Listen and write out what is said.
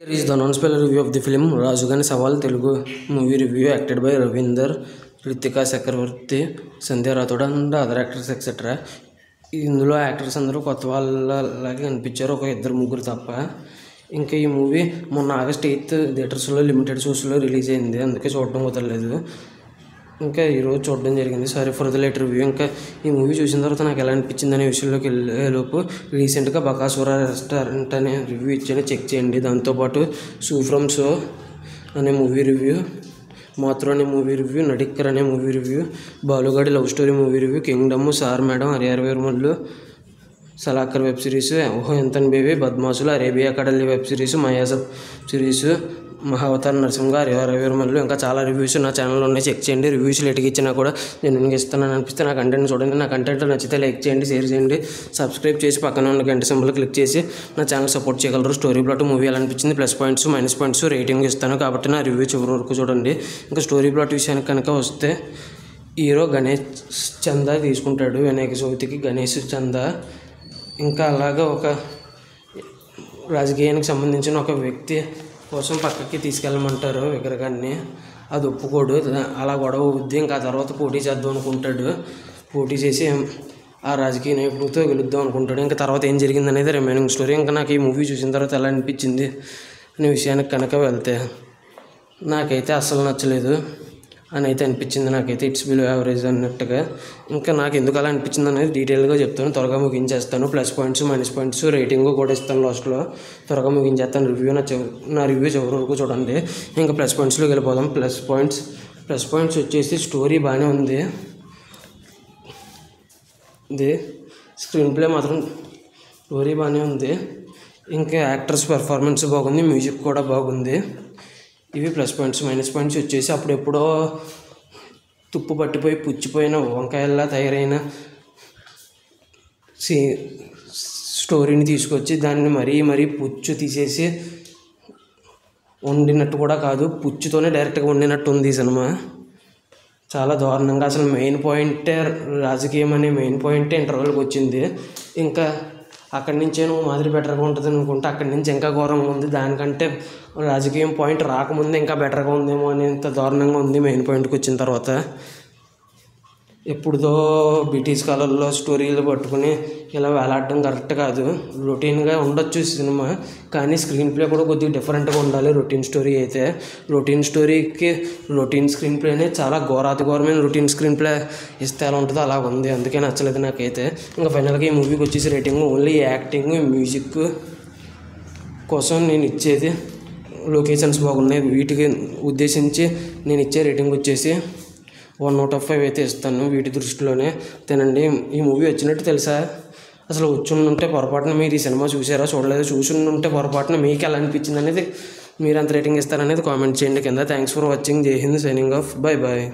Here is the non-spoiler review of the film Raju Gani Sawal Telugu movie review acted by Ravinder, Ritika Chakravarti, Sandhya Rathod and other actors etc. ఇందులో actors అందరూ కొత్త వాళ్ళలాగే కనిపించారు, ఒక ఇద్దరు ముగ్గురు తప్ప. ఇంకా ఈ మూవీ మొన్న ఆగస్ట్ 8 థియేటర్స్లో లిమిటెడ్ షోస్లో రిలీజ్ అయింది, అందుకే చూడడం కుదరలేదు. ఇంకా ఈరోజు చూడడం జరిగింది. Sorry for the late review. ఇంకా ఈ మూవీ చూసిన తర్వాత నాకు ఎలా అనిపించింది అనే విషయంలోకి వెళ్ళేలోపు రీసెంట్గా బకాసుర రెస్టారెంట్ అనే రివ్యూ ఇచ్చాను, చెక్ చేయండి. దాంతోపాటు షూ ఫ్రమ్ షో అనే మూవీ రివ్యూ, మాతృ అనే మూవీ రివ్యూ, నడిక్కర్ అనే మూవీ రివ్యూ, బాలుగాడి love story movie review, kingdom, sir madam, Harihara Veeramallu, Salakaar web series, Oho Enthan baby, బద్మాసులు, Arabia Kadali web series, Mayasabha series, Mahavatar Narasimha, Harihara Veeramallu, ఇంకా చాలా రివ్యూస్ నా ఛానల్లో ఉన్నాయి, చెక్ చేయండి. రివ్యూస్ లేట్గా ఇచ్చినా కూడా నేను ఇంకా ఇస్తానని అనిపిస్తే నా కంటెంట్ చూడండి. నా కంటెంట్ నచ్చితే లైక్ చేయండి, షేర్ చేయండి, సబ్స్క్రైబ్ చేసి పక్కన ఉన్న గంట సింబల్ క్లిక్ చేసి నా ఛానల్ సపోర్ట్ చేయగలరు. స్టోరీ ప్లాట్ మూవీ ఎలా అనిపించింది, plus points minus points rating ఇస్తాను, కాబట్టి నా రివ్యూ చివరి వరకు చూడండి. ఇంకా స్టోరీ ప్లాట్ విషయానికి కనుక వస్తే, హీరో గణేష్ చందా తీసుకుంటాడు వినాయక చవితికి గణేష్ చందా. ఇంకా అలాగా ఒక రాజకీయానికి సంబంధించిన ఒక వ్యక్తి కోసం పక్కకి తీసుకెళ్ళమంటారు విగ్రహాన్ని, అది ఒప్పుకోడు. అలా గొడవ అవుద్ది. ఇంకా ఆ తర్వాత పోటీ చేద్దాం అనుకుంటాడు, పోటీ చేసి ఆ రాజకీయ నాయకుడితో గెలుద్దాం అనుకుంటాడు. ఇంకా తర్వాత ఏం జరిగింది అనేది రిమైనింగ్ స్టోరీ. ఇంకా నాకు ఈ మూవీ చూసిన తర్వాత ఎలా అనిపించింది అనే విషయానికి కనుక వెళ్తే, నాకైతే అస్సలు నచ్చలేదు అని అయితే అనిపించింది. నాకైతే ఇట్స్ బిలో యావరేజ్ అన్నట్టుగా. ఇంకా నాకు ఎందుకు అలా అనిపించింది అనేది డీటెయిల్గా చెప్తాను, త్వరగా ముగించేస్తాను. Plus points minus points rating కూడా ఇస్తాను లాస్ట్లో. త్వరగా ముగించేస్తాను రివ్యూ. నా రివ్యూ చివరి వరకు చూడండి. ఇంకా ప్లస్ పాయింట్స్లోకి వెళ్ళిపోదాం. ప్లస్ పాయింట్స్ వచ్చేసి స్టోరీ బాగానే ఉంది, స్క్రీన్ ప్లే మాత్రం స్టోరీ బాగానే ఉంది. ఇంకా యాక్టర్స్ పెర్ఫార్మెన్స్ బాగుంది, మ్యూజిక్ కూడా బాగుంది. ఇవి ప్లస్ పాయింట్స్. మైనస్ పాయింట్స్ వచ్చేసి అప్పుడెప్పుడో తుప్పు పట్టిపోయి పుచ్చిపోయిన వంకాయల్లా తయారైన స్టోరీని తీసుకొచ్చి దాన్ని మరీ పుచ్చు తీసేసి వండినట్టు కూడా కాదు, పుచ్చుతోనే డైరెక్ట్గా వండినట్టు ఉంది ఈ సినిమా. చాలా దారుణంగా, అసలు మెయిన్ పాయింటే రాజకీయం అనే మెయిన్ పాయింటే ఇంటర్వెల్కి వచ్చింది. ఇంకా అక్కడి నుంచే నువ్వు మాదిరి బెటర్గా ఉంటుంది అనుకుంటే అక్కడి నుంచి ఇంకా ఘోరంగా ఉంది. దానికంటే రాజకీయం పాయింట్ రాకముందే ఇంకా బెటర్గా ఉందేమో అనేంత దారుణంగా ఉంది మెయిన్ పాయింట్కి వచ్చిన తర్వాత. ఎప్పుడుదో బ్రిటిష్ కాలంలో స్టోరీలు పట్టుకుని ఇలా వేలాడడం కరెక్ట్ కాదు. రొటీన్గా ఉండొచ్చు సినిమా, కానీ స్క్రీన్ ప్లే కూడా కొద్దిగా డిఫరెంట్గా ఉండాలి. రొటీన్ స్టోరీ అయితే రొటీన్ స్టోరీకి రొటీన్ స్క్రీన్ ప్లేనే చాలా ఘోరమైన రొటీన్ స్క్రీన్ ప్లే ఇస్తే ఎలా ఉంటుందో అలా ఉంది, అందుకే నచ్చలేదు నాకైతే. ఇంకా ఫైనల్గా ఈ మూవీకి వచ్చేసి రేటింగ్ ఓన్లీ యాక్టింగ్ మ్యూజిక్ కోసం నేను ఇచ్చేది, లొకేషన్స్ బాగున్నాయి, వీటికి ఉద్దేశించి నేను ఇచ్చే రేటింగ్ వచ్చేసి 1/5 అయితే ఇస్తాను. వీటి దృష్టిలోనే తినండి. ఈ మూవీ వచ్చినట్టు తెలుసా, అసలు వచ్చుంటే పొరపాటున మీరు ఈ సినిమా చూసారా, చూడలేదు, చూసుంటే పొరపాటున మీకు ఎలా అనిపించింది అనేది, మీరు ఎంత రేటింగ్ ఇస్తారనేది కామెంట్ చేయండి కింద. Thanks for watching. Jai Hind, signing off, bye bye.